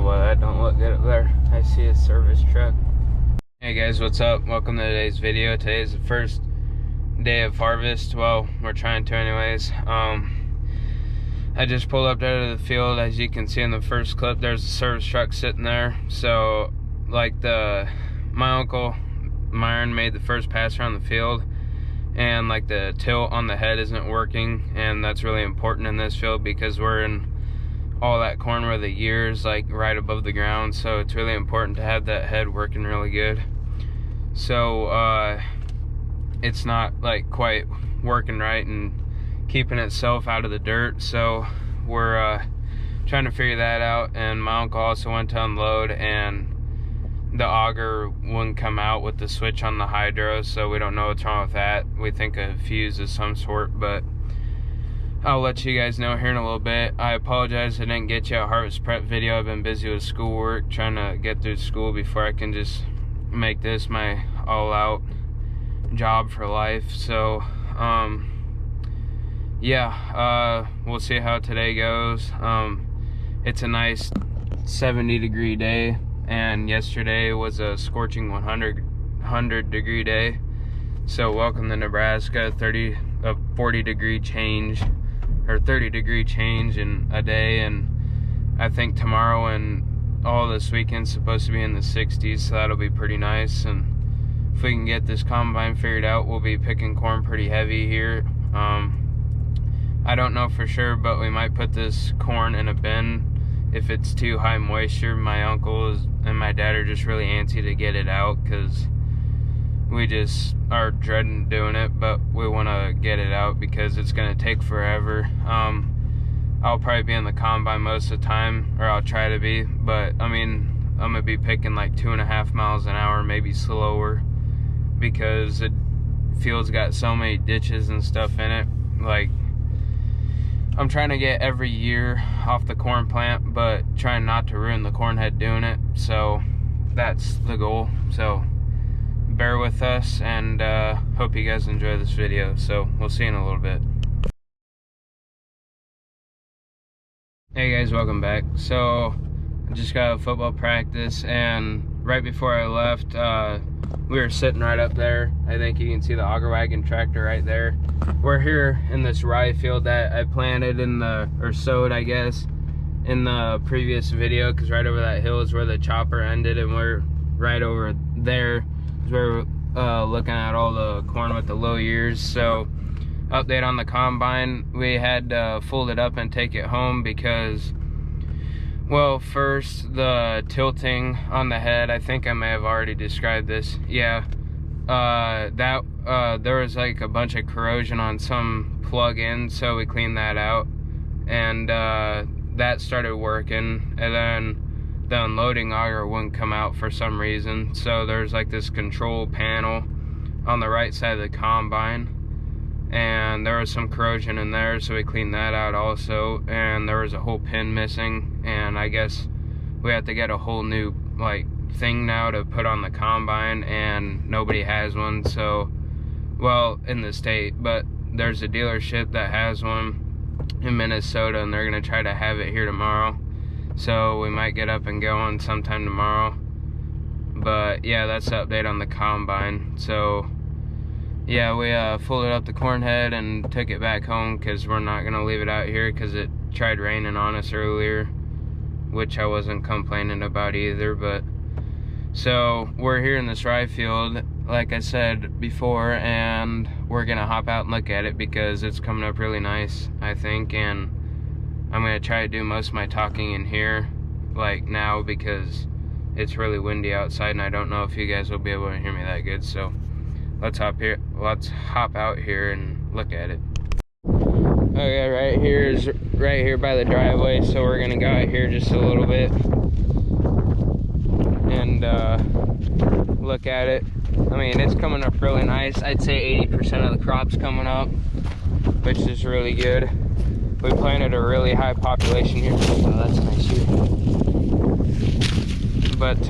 tell why that don't look good up there. I see a service truck. Hey guys, what's up? Welcome to today's video. Today is the first day of harvest. Well, we're trying to anyways. I just pulled up there to the field. As you can see in the first clip, there's a service truck sitting there. So like my uncle Myron made the first pass around the field, and like the tilt on the head isn't working, and that's really important in this field because we're in all that corn where the ears like right above the ground, so it's really important to have that head working really good. So it's not like quite working right and keeping itself out of the dirt, so we're trying to figure that out. And my uncle also went to unload, and the auger wouldn't come out with the switch on the hydro, so we don't know what's wrong with that. We think a fuse of some sort, but I'll let you guys know here in a little bit. I apologize I didn't get you a harvest prep video. I've been busy with schoolwork, trying to get through school before I can just make this my all-out job for life. So yeah, we'll see how today goes. It's a nice 70-degree day, and yesterday was a scorching 100-degree day. So welcome to Nebraska. 40-degree change, or 30-degree change in a day, and I think tomorrow and all this weekend's supposed to be in the 60s, so that'll be pretty nice. And if we can get this combine figured out, we'll be picking corn pretty heavy here. I don't know for sure, but we might put this corn in a bin if it's too high moisture. My uncle and my dad are just really antsy to get it out because we just are dreading doing it, but we want to get it out because it's going to take forever. I'll probably be in the combine most of the time, or I'll try to be, but I mean, I'm going to be picking like 2.5 miles an hour, maybe slower, because the field's got so many ditches and stuff in it. Like, I'm trying to get every year off the corn plant, but trying not to ruin the corn head doing it, so that's the goal. So bear with us, and hope you guys enjoy this video. So we'll see you in a little bit. Hey guys, welcome back. So I just got out of football practice, and right before I left, we were sitting right up there. I think you can see the auger wagon tractor right there. We're here in this rye field that I planted or sowed, I guess, in the previous video, because right over that hill is where the chopper ended, and we're right over there. We're looking at all the corn with the low ears. So update on the combine, we had to fold it up and take it home because, well, first the tilting on the head, I think I may have already described this. Yeah, there was like a bunch of corrosion on some plug-in, so we cleaned that out, and that started working. And then the unloading auger wouldn't come out for some reason, so there's like this control panel on the right side of the combine, and there was some corrosion in there, so we cleaned that out also. And there was a whole pin missing, and I guess we have to get a whole new like thing now to put on the combine, and nobody has one. So, well, in the state, but there's a dealership that has one in Minnesota, and they're gonna try to have it here tomorrow. So we might get up and going sometime tomorrow. But yeah, that's the update on the combine. So yeah, we folded up the corn head and took it back home because we're not gonna leave it out here because it tried raining on us earlier, which I wasn't complaining about either. But so we're here in this rye field, like I said before, and we're gonna hop out and look at it because it's coming up really nice, I think. And I'm gonna try to do most of my talking in here, like now, because it's really windy outside, and I don't know if you guys will be able to hear me that good. So let's hop out here and look at it. Okay, right here by the driveway, so we're gonna go out here just a little bit and look at it. I mean, it's coming up really nice. I'd say 80% of the crop's coming up, which is really good. We planted a really high population here. Oh, that's nice here. But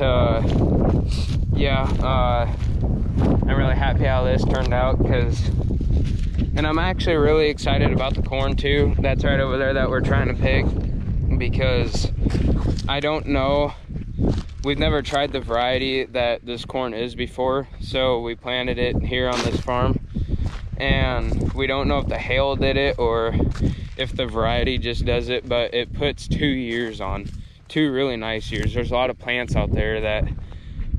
yeah, I'm really happy how this turned out, and I'm actually really excited about the corn too. That's right over there that we're trying to pick. because I don't know. We've never tried the variety that this corn is before, so we planted it here on this farm, and we don't know if the hail did it or if the variety just does it, but it puts 2 years on, 2 really nice years. There's a lot of plants out there that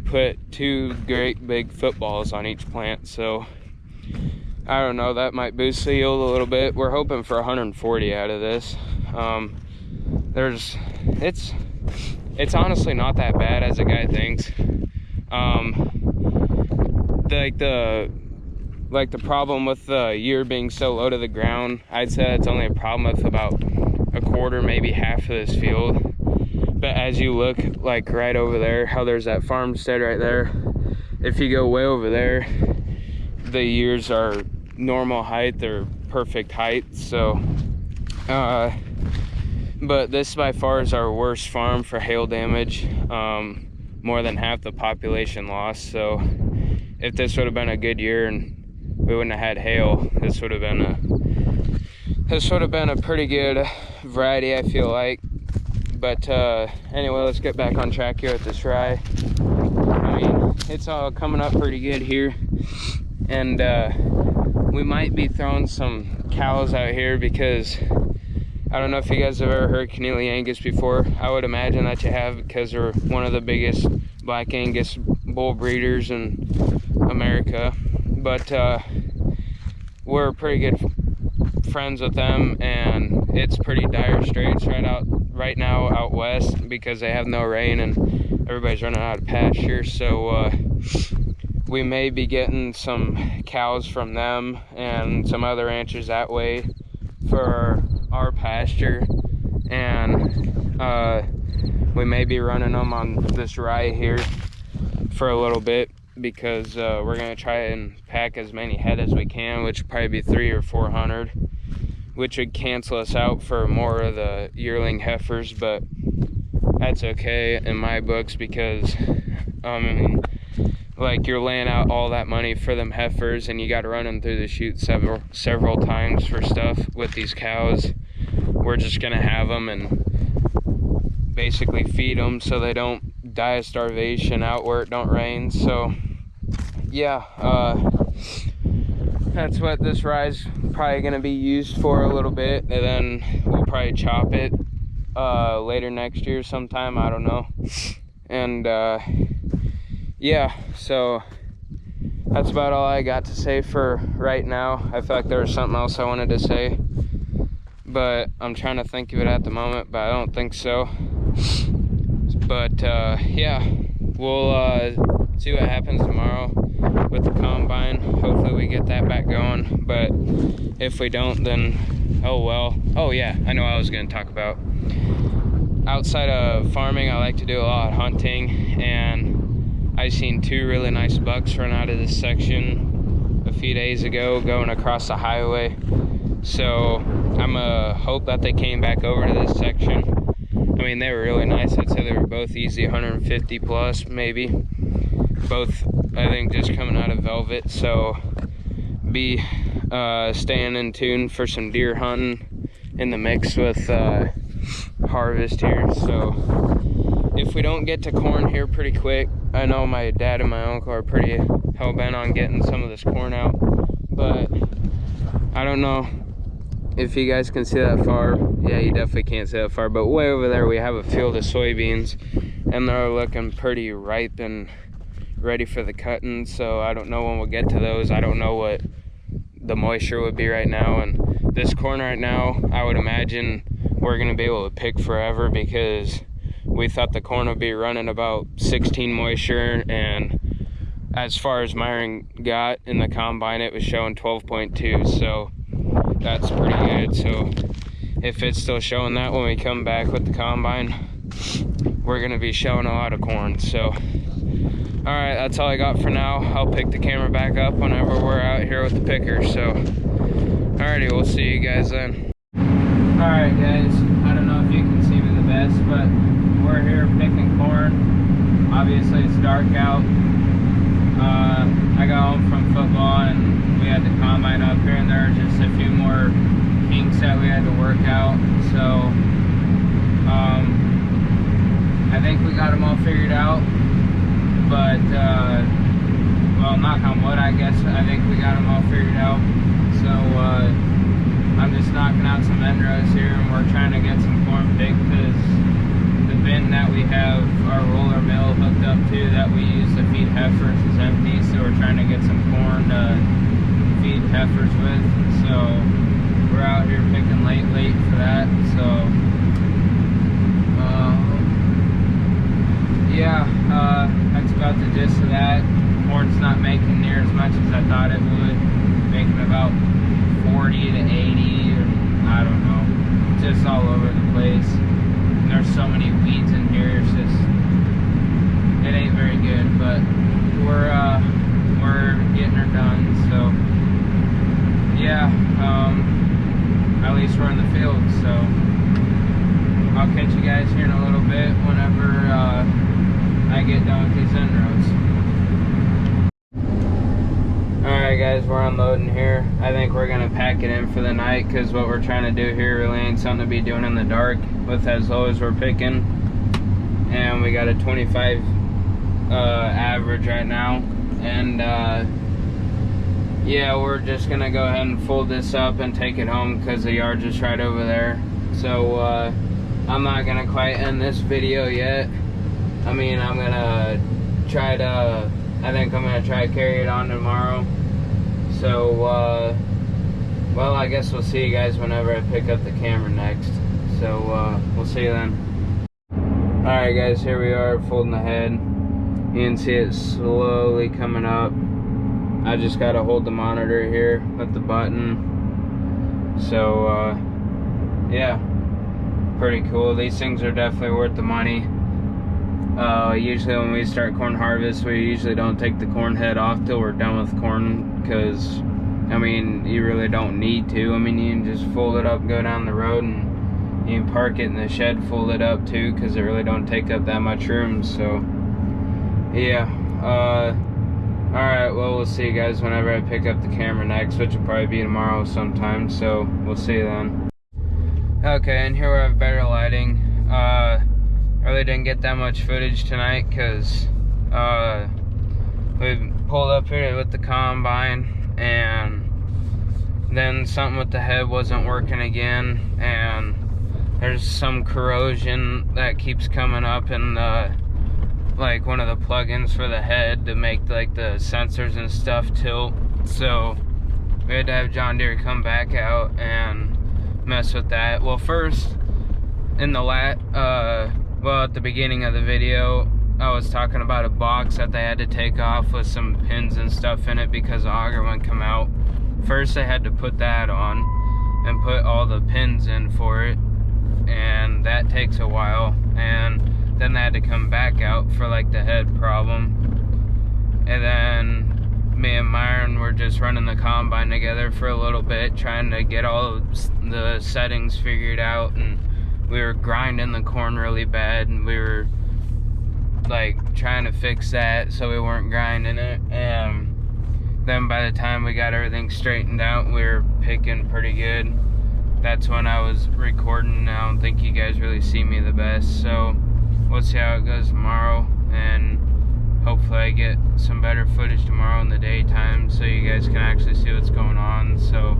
put 2 great big footballs on each plant, so I don't know, that might boost the yield a little bit. We're hoping for 140 out of this. It's honestly not that bad as a guy thinks. The problem with the year being so low to the ground, I'd say it's only a problem with about a quarter, maybe half of this field. But as you look, like right over there, how there's that farmstead right there, if you go way over there, the years are normal height, they're perfect height. So but this by far is our worst farm for hail damage. More than half the population lost. So if this would have been a good year and we wouldn't have had hail, this would have been a pretty good variety, I feel like. But anyway, let's get back on track here with this rye. I mean, it's all coming up pretty good here, and we might be throwing some cows out here because I don't know if you guys have ever heard Keneally Angus before. I would imagine that you have, because they're one of the biggest black Angus bull breeders in America. But we're pretty good friends with them, and it's pretty dire straits right now out west because they have no rain and everybody's running out of pasture. So we may be getting some cows from them and some other ranchers that way for our pasture, and we may be running them on this rye here for a little bit because we're gonna try and pack as many head as we can, which would probably be 300 or 400, which would cancel us out for more of the yearling heifers, but that's okay in my books because like, you're laying out all that money for them heifers and you got to run them through the chute several times for stuff. With these cows, we're just gonna have them and basically feed them so they don't die of starvation out where it don't rain. So yeah, that's what this rye's probably gonna be used for a little bit, and then we'll probably chop it later next year sometime, I don't know. And yeah, so that's about all I got to say for right now. I feel like there was something else I wanted to say, but I'm trying to think of it at the moment, but I don't think so. But yeah, we'll see what happens tomorrow with the combine. Hopefully we get that back going, but if we don't, then oh well. Oh yeah, I know what I was going to talk about. Outside of farming, I like to do a lot of hunting, and I seen 2 really nice bucks run out of this section a few days ago going across the highway. So I'm hope that they came back over to this section. I mean, they were really nice. I'd say they were both easy 150 plus, maybe. Both, I think, just coming out of velvet. So be staying in tune for some deer hunting in the mix with harvest here. So if we don't get to corn here pretty quick, I know my dad and my uncle are pretty hell-bent on getting some of this corn out, but I don't know if you guys can see that far. Yeah, you definitely can't see that far, but way over there we have a field of soybeans, and they're looking pretty ripe and ready for the cutting. So I don't know when we'll get to those. I don't know what the moisture would be right now, and this corn right now, I would imagine we're gonna be able to pick forever because we thought the corn would be running about 16 moisture, and as far as Myron got in the combine, it was showing 12.2, so that's pretty good. So if it's still showing that when we come back with the combine, we're gonna be showing a lot of corn. So all right, that's all I got for now. I'll pick the camera back up whenever we're out here with the picker. So alrighty, we'll see you guys then. All right guys, I don't know if you can see me the best, but we're here picking corn. Obviously it's dark out. I got home from football and we had the combine up here, and there are just a few more kinks that we had to work out. So I think we got them all figured out, but well, knock on wood, I guess. I think we got them all figured out. So I'm just knocking out some end rows here, and we're trying to get some corn picked, because the bin that we have our roller mill hooked up to that we use to feed heifers is empty, so we're trying to get some corn to feed heifers with. So we're out here picking late for that. So yeah, that's about the gist of that. Corn's not making near as much as I thought it would. Making about 40 to 80, or I don't know, just all over the place. And there's so many weeds in here, it's just, it ain't very good, but we're getting her done. So yeah, at least we're in the field. So I'll catch you guys here in a little bit whenever I get done with these end rows. Alright guys, we're unloading here. I think we're gonna pack it in for the night, because what we're trying to do here really ain't something to be doing in the dark with as low as we're picking. And we got a 25 average right now. And yeah, we're just gonna go ahead and fold this up and take it home, because the yard's just right over there. So I'm not gonna quite end this video yet. I mean, I'm gonna try to, I think I'm gonna try to carry it on tomorrow. So well, I guess we'll see you guys whenever I pick up the camera next. So we'll see you then. Alright guys, here we are folding the head. You can see it slowly coming up. I just gotta hold the monitor here with the button. So yeah, pretty cool. These things are definitely worth the money. Usually when we start corn harvest, we usually don't take the corn head off till we're done with corn, because I mean, you really don't need to. I mean, you can just fold it up, go down the road, and you can park it in the shed, fold it up too, because it really don't take up that much room. So yeah, alright, well, we'll see you guys whenever I pick up the camera next, which will probably be tomorrow sometime. So we'll see you then. Okay, and here we have better lighting. Really didn't get that much footage tonight, because we pulled up here with the combine, and then something with the head wasn't working again, and there's some corrosion that keeps coming up in the, like, one of the plugins for the head to make like the sensors and stuff tilt. So we had to have John Deere come back out and mess with that. Well, first in the well, at the beginning of the video, I was talking about a box that they had to take off with some pins and stuff in it because the auger wouldn't come out. First they had to put that on and put all the pins in for it, and that takes a while. And then they had to come back out for like the head problem. And then me and Myron were just running the combine together for a little bit, trying to get all of the settings figured out, and we were grinding the corn really bad, and we were like trying to fix that so we weren't grinding it. And then by the time we got everything straightened out, we were picking pretty good. That's when I was recording. I don't think you guys really see me the best, so we'll see how it goes tomorrow, and hopefully I get some better footage tomorrow in the daytime so you guys can actually see what's going on. So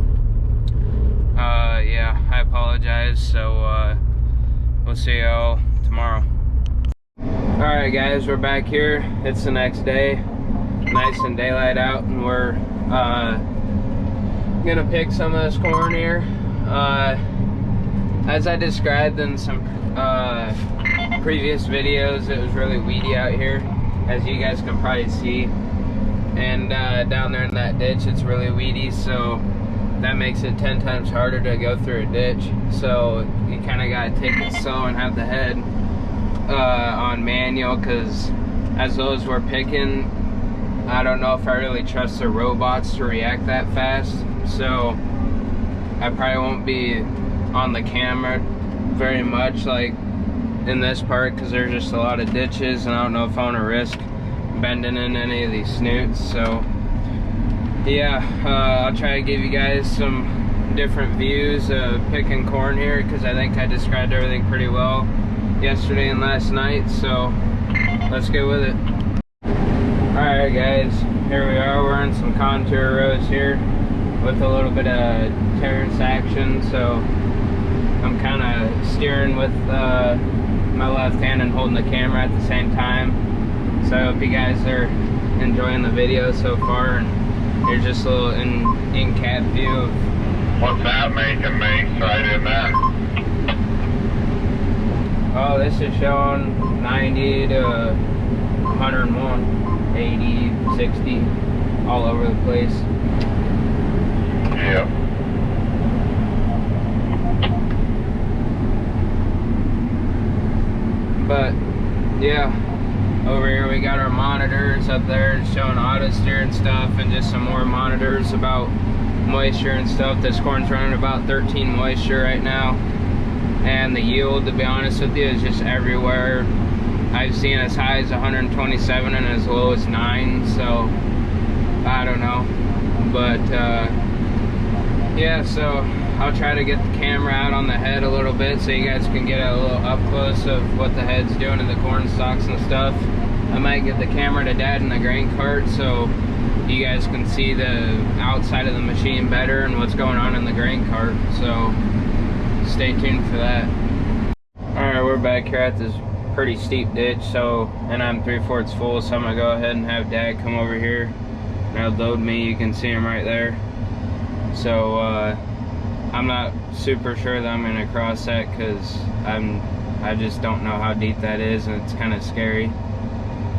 yeah, I apologize. So we'll see y'all tomorrow. Alright guys, we're back here. It's the next day, nice and daylight out, and we're gonna pick some of this corn here. As I described in some previous videos, it was really weedy out here, as you guys can probably see. And down there in that ditch, it's really weedy, so that makes it 10 times harder to go through a ditch. So you kind of got to take it slow and have the head on manual, because as those we're picking, I don't know if I really trust the robots to react that fast. So I probably won't be on the camera very much like in this part, because there's just a lot of ditches, and I don't know if I want to risk bending in any of these snoots. So yeah, I'll try to give you guys some different views of picking corn here, because I think I described everything pretty well yesterday and last night, so let's get with it. Alright guys, here we are. We're on some contour roads here with a little bit of terrace action, so I'm kind of steering with my left hand and holding the camera at the same time. So I hope you guys are enjoying the video so far, and here's just a little in-cab view of what's that making me right in there. Oh, this is showing 90 to 101, 80, 60, all over the place. Yep. But yeah, over here we got our monitors up there showing auto steer and stuff, and just some more monitors about moisture and stuff. This corn's running about 13 moisture right now, and the yield, to be honest with you, is just everywhere. I've seen as high as 127 and as low as 9, so I don't know. But yeah, so I'll try to get the camera out on the head a little bit so you guys can get a little up close of what the head's doing to the corn stalks and stuff. I might get the camera to Dad in the grain cart so you guys can see the outside of the machine better and what's going on in the grain cart, so stay tuned for that. Alright, we're back here at this pretty steep ditch, so, and I'm 3/4 full, so I'm gonna go ahead and have Dad come over here and he'll load me. You can see him right there. So I'm not super sure that I'm gonna cross that, because I just don't know how deep that is, and it's kind of scary.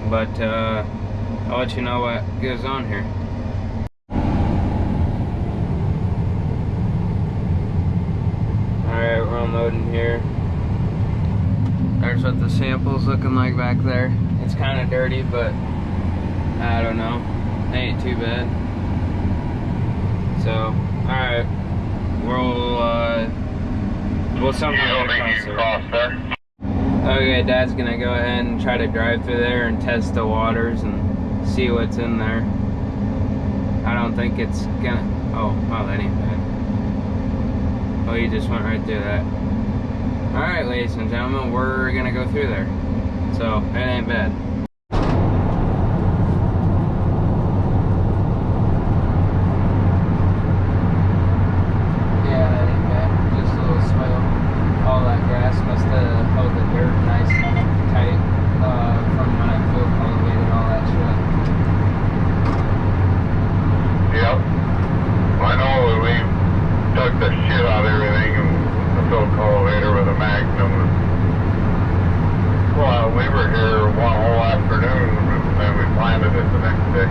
But I'll let you know what goes on here. Alright, we're unloading here. There's what the sample's looking like back there. It's kind of dirty, but I don't know. Ain't too bad. So, alright. We'll something across there. Okay, Dad's gonna go ahead and try to drive through there and test the waters and see what's in there. I don't think it's gonna... Oh, that ain't bad. Oh, you just went right through that. Alright, ladies and gentlemen, we're gonna go through there. So, it ain't bad. Yeah, that ain't bad. Just a little swale. All that grass must have held the dirt nice and tight from when I field cultivated all that shit. Yep. I know we dug the shit out of everything, and the field cultivator with a Magnum. Well, we were here one whole afternoon, and we planted it the next day.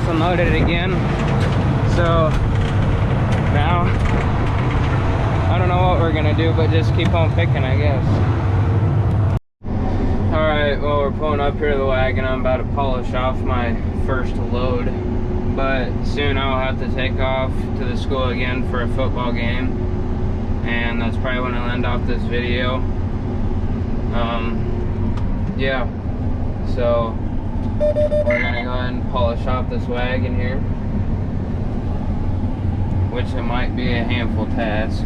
unloaded again. So now I don't know what we're gonna do, but just keep on picking, I guess. Alright, well, we're pulling up here to the wagon. I'm about to polish off my first load, but soon I'll have to take off to the school again for a football game, and that's probably when I'll end off this video. Yeah, so we're gonna go ahead and polish off this wagon here, which it might be a handful task.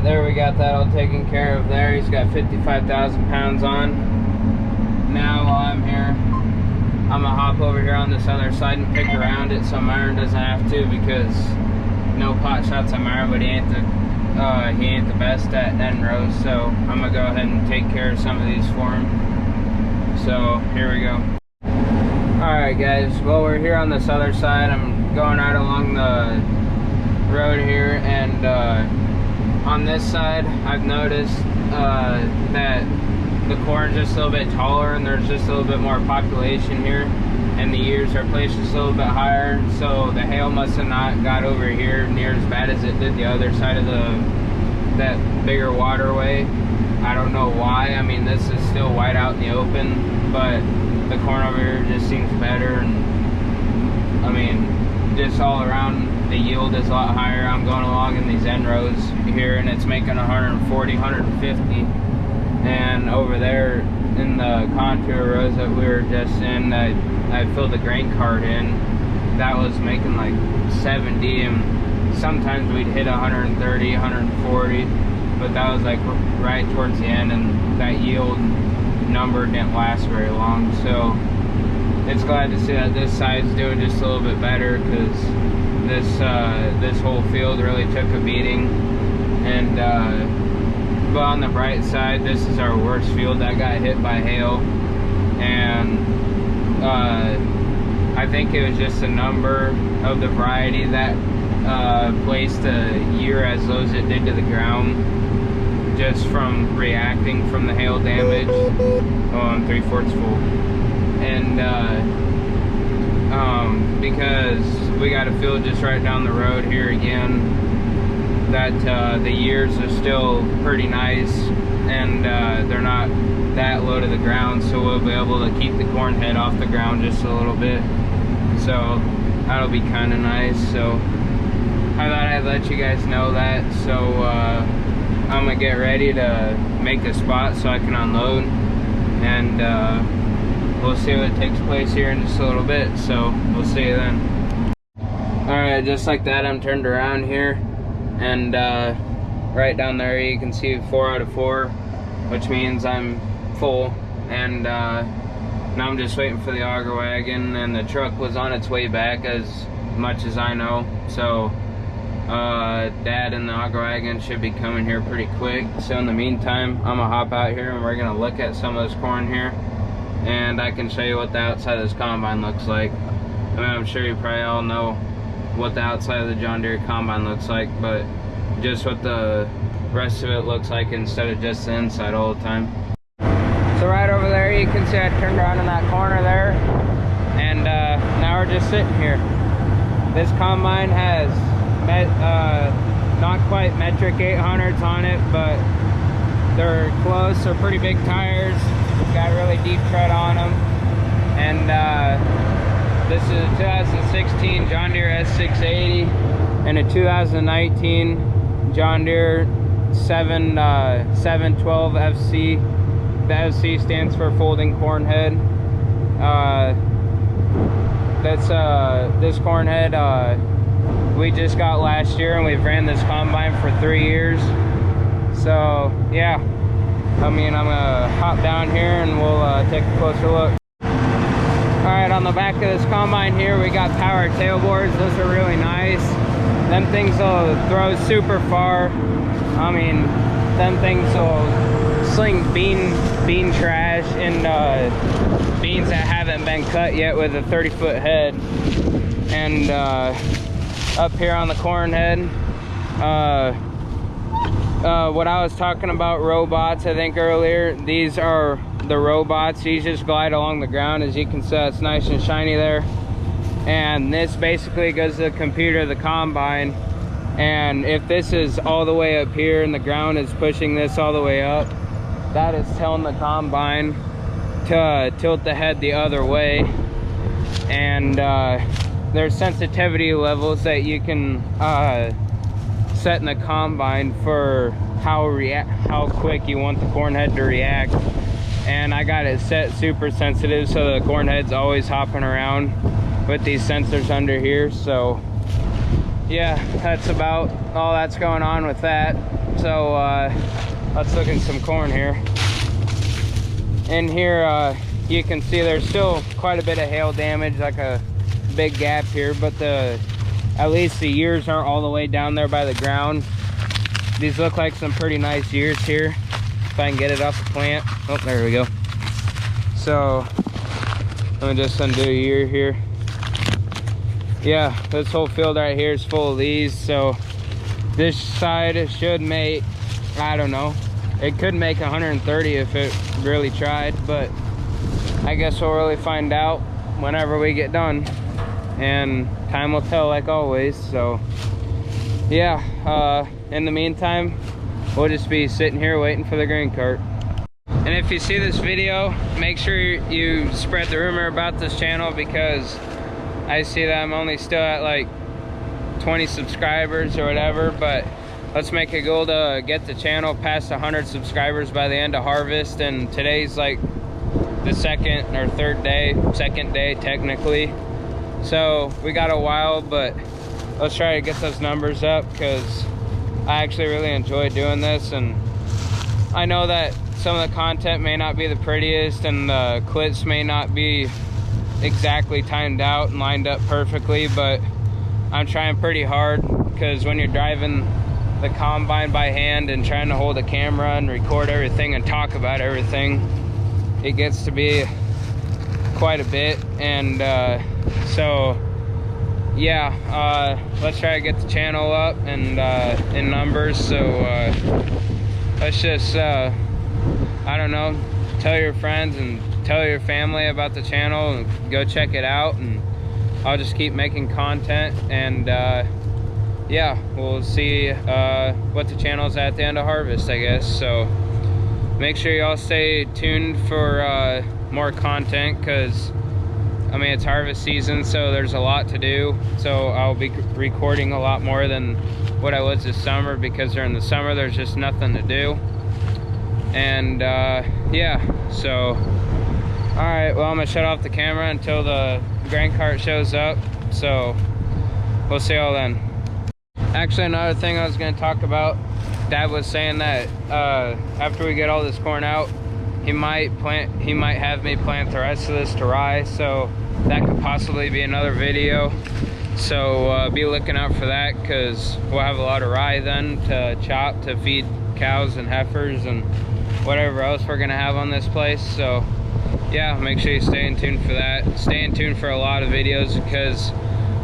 There, we got that all taken care of there. He's got 55,000 pounds on. Now while I'm here, I'm gonna hop over here on this other side and pick around it so Myron doesn't have to, because no pot shots on Myron, but he ain't the best at end rows, so I'm gonna go ahead and take care of some of these for him. So here we go. Alright guys, well, we're here on this other side. I'm going right along the road here, and on this side, I've noticed that the corn's just a little bit taller, and there's just a little bit more population here, and the ears are placed just a little bit higher, so the hail must have not got over here near as bad as it did the other side of that bigger waterway. I don't know why. I mean, this is still wide out in the open, but the corn over here just seems better, and I mean, just all around the yield is a lot higher. I'm going along in these end rows here, and it's making 140, 150, and over there in the contour rows that we were just in, I filled the grain cart in, that was making like 70, and sometimes we'd hit 130, 140, but that was like right towards the end, and that yield number didn't last very long. So it's glad to see that this side's doing just a little bit better, because this whole field really took a beating. And but on the bright side, this is our worst field that got hit by hail, and I think it was just a number of the variety that placed a year as low as it did to the ground, just from reacting from the hail damage. Oh, I'm 3/4 full. And because we got a field just right down the road here again, that the years are still pretty nice, and they're not that low to the ground, so we'll be able to keep the corn head off the ground just a little bit, so that'll be kind of nice. So I thought I'd let you guys know that. So I'm gonna get ready to make a spot so I can unload, and we'll see what takes place here in just a little bit, so we'll see you then. Alright, just like that, I'm turned around here, and right down there you can see 4 out of 4, which means I'm full. And now I'm just waiting for the auger wagon, and the truck was on its way back as much as I know, so Dad and the auger wagon should be coming here pretty quick. So in the meantime, I'm gonna hop out here and we're gonna look at some of this corn here, and I can show you what the outside of this combine looks like. I mean, I'm sure you probably all know what the outside of the John Deere combine looks like, but just what the rest of it looks like instead of just the inside all the time. So right over there, you can see I turned around in that corner there, and now we're just sitting here. This combine has not quite metric 800s on it, but they're close. They're pretty big tires, got really deep tread on them, and this is a 2016 John Deere S680 and a 2019 John Deere 712 FC. The FC stands for folding corn head. This corn head we just got last year, and we've ran this combine for 3 years. So yeah, I'm gonna hop down here and we'll take a closer look. Alright, on the back of this combine here, we got power tailboards. Those are really nice. Them things will throw super far. I mean, them things will sling bean trash and beans that haven't been cut yet with a 30-foot head. And up here on the corn head, what I was talking about robots, I think earlier, these are the robots. These just glide along the ground. As you can see, it's nice and shiny there. And this basically goes to the computer of the combine, and if this is all the way up here and the ground is pushing this all the way up, that is telling the combine to tilt the head the other way. And there's sensitivity levels that you can set in the combine for how quick you want the corn head to react. And I got it set super sensitive, so the corn head's always hopping around with these sensors under here. So yeah, that's about all that's going on with that. So let's look at some corn here. In here you can see there's still quite a bit of hail damage, like a big gap here, but at least the ears aren't all the way down there by the ground. These look like some pretty nice ears here, if I can get it off the plant. Oh, there we go. So let me just undo a ear here. Yeah, this whole field right here is full of these. So this side should make, I don't know, it could make 130 if it really tried, but I guess we'll really find out whenever we get done, and time will tell, like always. So yeah, in the meantime, we'll just be sitting here waiting for the grain cart. And if you see this video, make sure you spread the rumor about this channel, because I see that I'm only still at like 20 subscribers or whatever, but let's make a goal to get the channel past 100 subscribers by the end of harvest. And today's like the second day technically, so we got a while, but let's try to get those numbers up, because I actually really enjoy doing this. And I know that some of the content may not be the prettiest, and the clips may not be exactly timed out and lined up perfectly, but I'm trying pretty hard, because when you're driving the combine by hand and trying to hold a camera and record everything and talk about everything, it gets to be quite a bit. And so yeah, let's try to get the channel up and in numbers. So let's just I don't know, tell your friends and tell your family about the channel and go check it out, and I'll just keep making content. And yeah, we'll see what the channel's at the end of harvest, I guess. So make sure y'all stay tuned for more content, because I mean, it's harvest season, so there's a lot to do. So I'll be recording a lot more than what I was this summer, because during the summer there's just nothing to do. And yeah, so all right, well, I'm gonna shut off the camera until the grain cart shows up, so we'll see y'all then. Actually, another thing I was gonna talk about, Dad was saying that after we get all this corn out, he might have me plant the rest of this to rye, so that could possibly be another video. So be looking out for that, because we'll have a lot of rye then to chop to feed cows and heifers and whatever else we're gonna have on this place. So yeah, make sure you stay in tune for that. Stay in tune for a lot of videos, because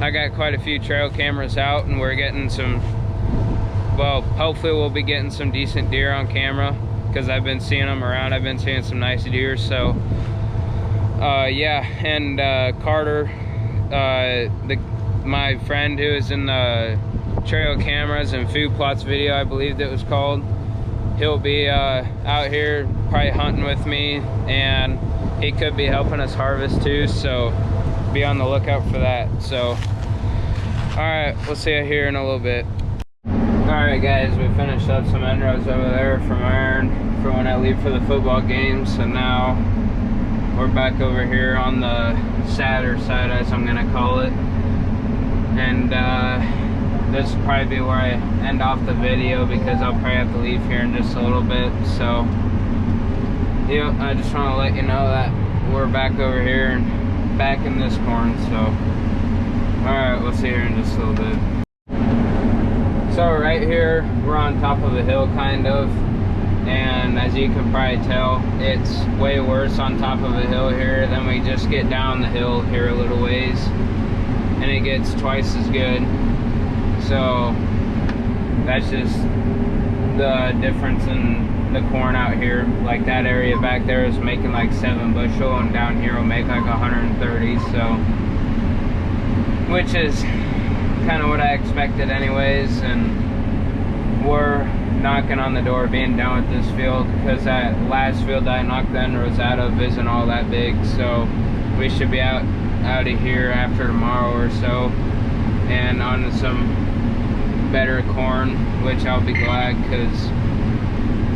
I got quite a few trail cameras out, and we're getting some, well, hopefully we'll be getting some decent deer on camera, because I've been seeing them around. I've been seeing some nice deer. So yeah, and Carter, my friend who is in the trail cameras and food plots video, I believe that was called, he'll be out here probably hunting with me, and he could be helping us harvest too, so be on the lookout for that. So all right, we'll see you here in a little bit. All right guys, we finished up some end rows over there from iron for when I leave for the football games. So now we're back over here on the sadder side, as I'm gonna call it. And this will probably be where I end off the video, because I'll probably have to leave here in just a little bit. So Yep, I just want to let you know that we're back over here and back in this corn, so. Alright, we'll see you in just a little bit. So right here, we're on top of a hill, kind of. And as you can probably tell, it's way worse on top of a hill here. Then we just get down the hill here a little ways, and it gets twice as good. So that's just the difference in the corn out here. Like that area back there is making like 7 bushel, and down here will make like 130. So, which is kind of what I expected anyways. And we're knocking on the door being done with this field, because that last field that I knocked the end rows out of isn't all that big. So we should be out of here after tomorrow or so, and on to some better corn, which I'll be glad, because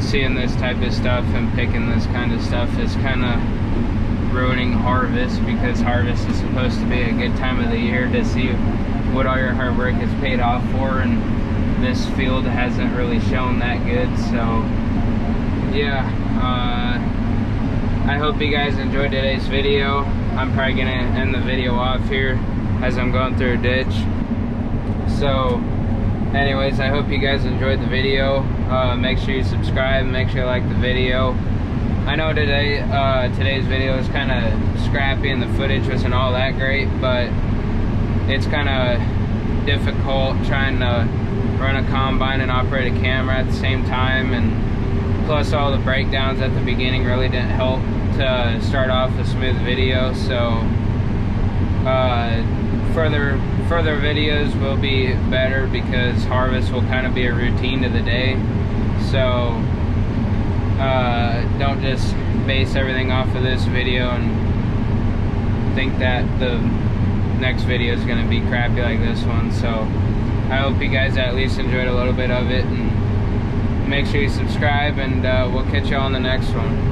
seeing this type of stuff and picking this kind of stuff is kind of ruining harvest, because harvest is supposed to be a good time of the year to see what all your hard work is paid off for, and this field hasn't really shown that good. So yeah, I hope you guys enjoyed today's video. I'm probably gonna end the video off here as I'm going through a ditch. So anyways, I hope you guys enjoyed the video. Make sure you subscribe, make sure you like the video. I know today's video is kind of scrappy and the footage wasn't all that great, but it's kind of difficult trying to run a combine and operate a camera at the same time, and plus all the breakdowns at the beginning really didn't help to start off a smooth video. So further videos will be better, because harvest will kind of be a routine to the day. So don't just base everything off of this video and think that the next video is going to be crappy like this one. So I hope you guys at least enjoyed a little bit of it, and make sure you subscribe, and we'll catch you on the next one.